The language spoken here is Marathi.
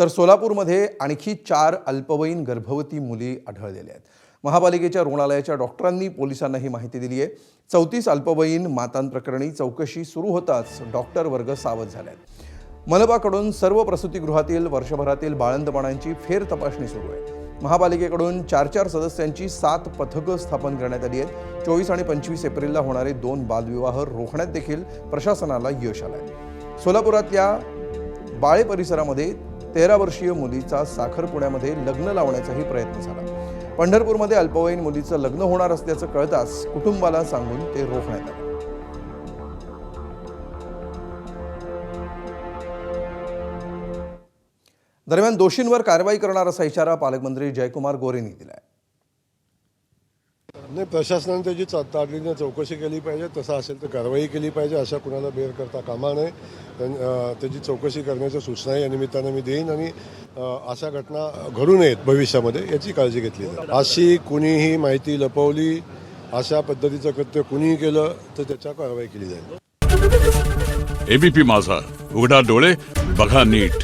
तर सोलापूरमध्ये आणखी 4 अल्पवयीन गर्भवती मुली आढळलेल्या आहेत। महापालिकेच्या रुग्णालयाच्या डॉक्टरांनी पोलिसांना ही माहिती दिली आहे। 34 अल्पवयीन मातांप्रकरणी चौकशी सुरू होताच डॉक्टर वर्ग सावध झाले आहेत। मनपाकडून सर्व प्रसूतिगृहातील वर्षभरातील बाळंतपणांची फेर तपासणी सुरू आहे। महापालिकेकडून 4 सदस्यांची 7 पथकं स्थापन करण्यात आली आहेत। 24 आणि 25 एप्रिलला होणारे 2 बालविवाह रोखण्यात देखील प्रशासनाला यश आलंय। सोलापुरातल्या बाळे परिसरामध्ये 13 वर्षीय मुलीचा साखरपुड्यामध्ये लग्न लावण्याचाही प्रयत्न झाला। पंढरपूरमध्ये अल्पवयीन मुलीचं लग्न होणार असल्याचं कळताच कुटुंबाला सांगून ते रोखण्यात आले। दरम्यान दोषींवर कारवाई करणार असा इशारा पालकमंत्री जयकुमार गोरेंनी दिलाय। नाही, प्रशासनाने त्याची तातडीने चौकशी केली पाहिजे। तसं असेल तर कारवाई केली पाहिजे। अशा कुणाला बेर करता कामा नये। त्याची चौकशी करण्याच्या सूचना या निमित्ताने मी देईन आणि अशा घटना घडू नयेत भविष्यामध्ये याची काळजी घेतली जाईल। अशी कुणीही माहिती लपवली, अशा पद्धतीचं कृत्य कुणीही केलं तर त्याच्या कारवाई केली जाईल। एबीपी माझा, उघडा डोळे बघा नीट।